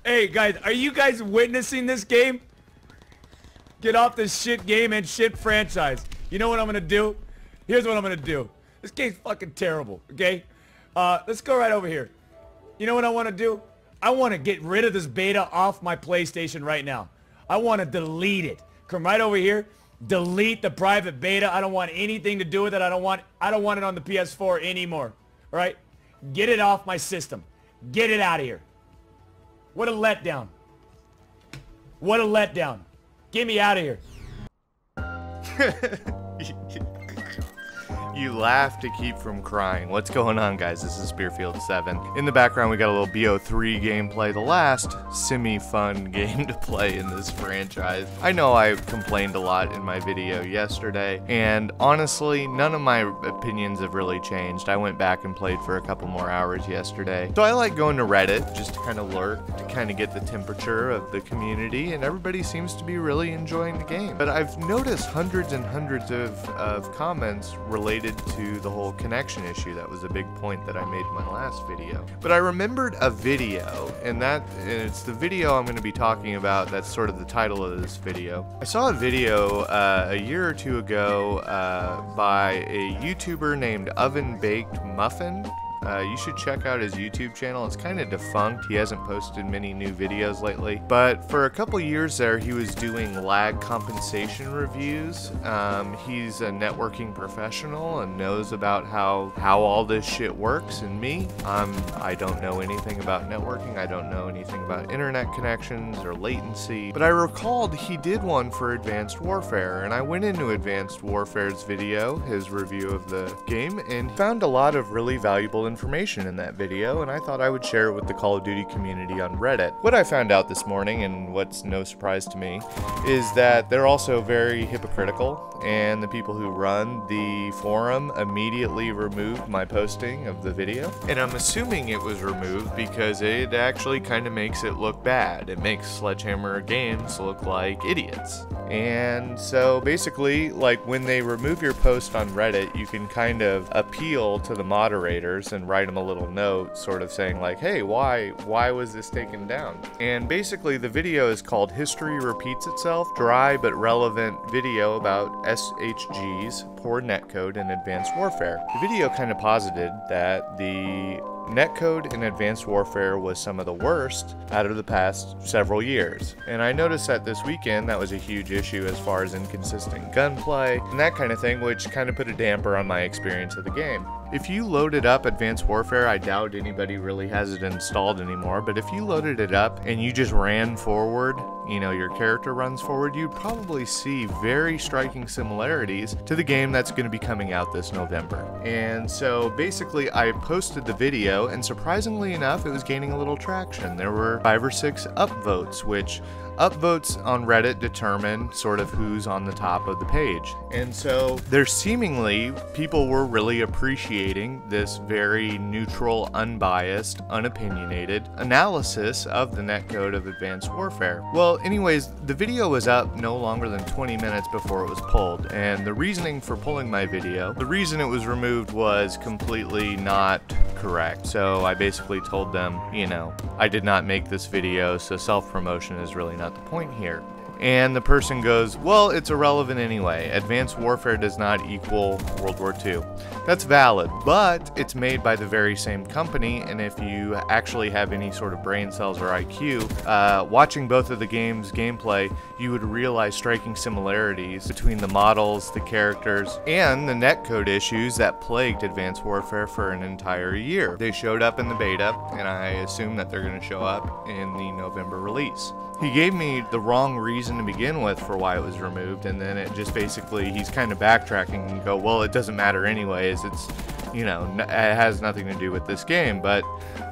Hey guys, are you guys witnessing this game? Get off this shit game and shit franchise. You know what I'm gonna do? Here's what I'm gonna do. This game's fucking terrible, okay? Let's go right over here. You know what I want to do? I want to get rid of this beta off my PlayStation right now. I want to delete it. Come right over here. Delete the private beta. I don't want anything to do with it. I don't want it on the PS4 anymore. All right? Get it off my system. Get it out of here. What a letdown. What a letdown. Get me out of here. You laugh to keep from crying. What's going on, guys? This is Spearfield7. In the background, we got a little BO3 gameplay, the last semi-fun game to play in this franchise. I know I complained a lot in my video yesterday, and honestly, none of my opinions have really changed. I went back and played for a couple more hours yesterday. So I like going to Reddit just to kind of lurk, to kind of get the temperature of the community, and everybody seems to be really enjoying the game. But I've noticed hundreds and hundreds of comments related to the whole connection issue. That was a big point that I made in my last video. But I remembered a video, and it's the video I'm going to be talking about. That's sort of the title of this video. I saw a video a year or two ago by a YouTuber named Oven Baked Muffin. You should check out his YouTube channel. It's kind of defunct. He hasn't posted many new videos lately. But for a couple years there, he was doing lag compensation reviews. He's a networking professional and knows about how all this shit works. And me, I don't know anything about networking. I don't know anything about internet connections or latency. But I recalled he did one for Advanced Warfare. And I went into Advanced Warfare's video, his review of the game, and found a lot of really valuable information in that video, and I thought I would share it with the Call of Duty community on Reddit. What I found out this morning, and what's no surprise to me, is that they're also very hypocritical, and the people who run the forum immediately removed my posting of the video. And I'm assuming it was removed because it actually kind of makes it look bad. It makes Sledgehammer Games look like idiots. And so basically, like, when they remove your post on Reddit, you can kind of appeal to the moderators and write them a little note sort of saying like, hey, why was this taken down? And basically the video is called History Repeats Itself, dry but relevant video about SHG's poor netcode in Advanced Warfare. The video kind of posited that the netcode in Advanced Warfare was some of the worst out of the past several years. And I noticed that this weekend that was a huge issue as far as inconsistent gunplay and that kind of thing, which kind of put a damper on my experience of the game. If you loaded up Advanced Warfare, I doubt anybody really has it installed anymore, but if you loaded it up and you just ran forward, you know, your character runs forward, you'd probably see very striking similarities to the game that's going to be coming out this November. And so basically I posted the video, and surprisingly enough, it was gaining a little traction. There were 5 or 6 upvotes, which upvotes on Reddit determine sort of who's on the top of the page. And so there seemingly people were really appreciating this very neutral, unbiased, unopinionated analysis of the netcode of Advanced Warfare. Well, anyways, the video was up no longer than 20 minutes before it was pulled, and the reasoning for pulling my video, the reason it was removed was completely not correct. So I basically told them, you know, I did not make this video, so self-promotion is really not the point here. And the person goes, well, it's irrelevant anyway. Advanced Warfare does not equal World War II. That's valid, but it's made by the very same company, and if you actually have any sort of brain cells or IQ, watching both of the games' gameplay, you would realize striking similarities between the models, the characters, and the netcode issues that plagued Advanced Warfare for an entire year. They showed up in the beta, and I assume that they're going to show up in the November release. He gave me the wrong reason to begin with for why it was removed, and then it just basically, he's kind of backtracking and go, well, it doesn't matter anyways, it's, you know, it has nothing to do with this game. But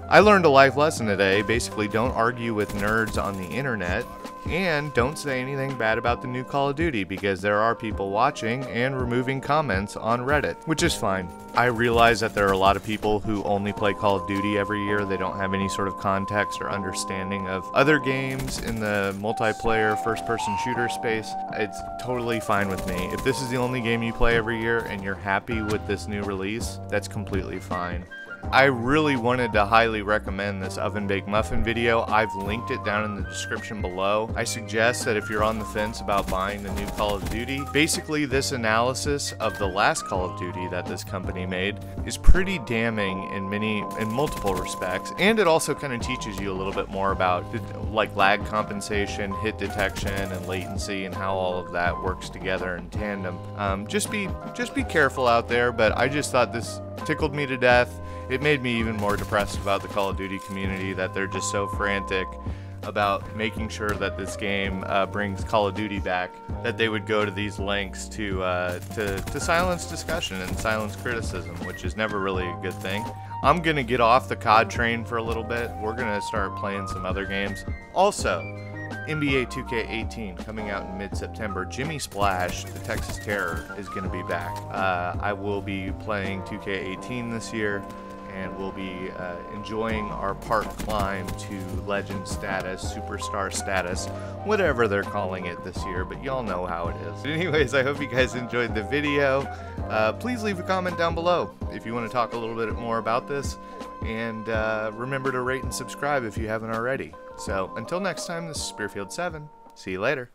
I learned a life lesson today. Basically, don't argue with nerds on the internet, and don't say anything bad about the new Call of Duty, because there are people watching and removing comments on Reddit, which is fine. I realize that there are a lot of people who only play Call of Duty every year. They don't have any sort of context or understanding of other games in the multiplayer first-person shooter space. It's totally fine with me. If this is the only game you play every year and you're happy with this new release, that's completely fine. I really wanted to highly recommend this Oven Baked Muffin video. I've linked it down in the description below. I suggest that if you're on the fence about buying the new Call of Duty, basically this analysis of the last Call of Duty that this company made is pretty damning in multiple respects, and it also kind of teaches you a little bit more about like lag compensation, hit detection, and latency, and how all of that works together in tandem. Just be careful out there, but I just thought this tickled me to death. It made me even more depressed about the Call of Duty community, that they're just so frantic about making sure that this game brings Call of Duty back, that they would go to these lengths to silence discussion and silence criticism, which is never really a good thing. I'm gonna get off the COD train for a little bit. We're gonna start playing some other games. Also, NBA 2K18 coming out in mid-September. Jimmy Splash, the Texas Terror, is going to be back. I will be playing 2K18 this year, and we'll be enjoying our park climb to legend status, superstar status, whatever they're calling it this year, but y'all know how it is. Anyways, I hope you guys enjoyed the video. Please leave a comment down below if you want to talk a little bit more about this, and remember to rate and subscribe if you haven't already. So until next time, this is Spearfield7. See you later.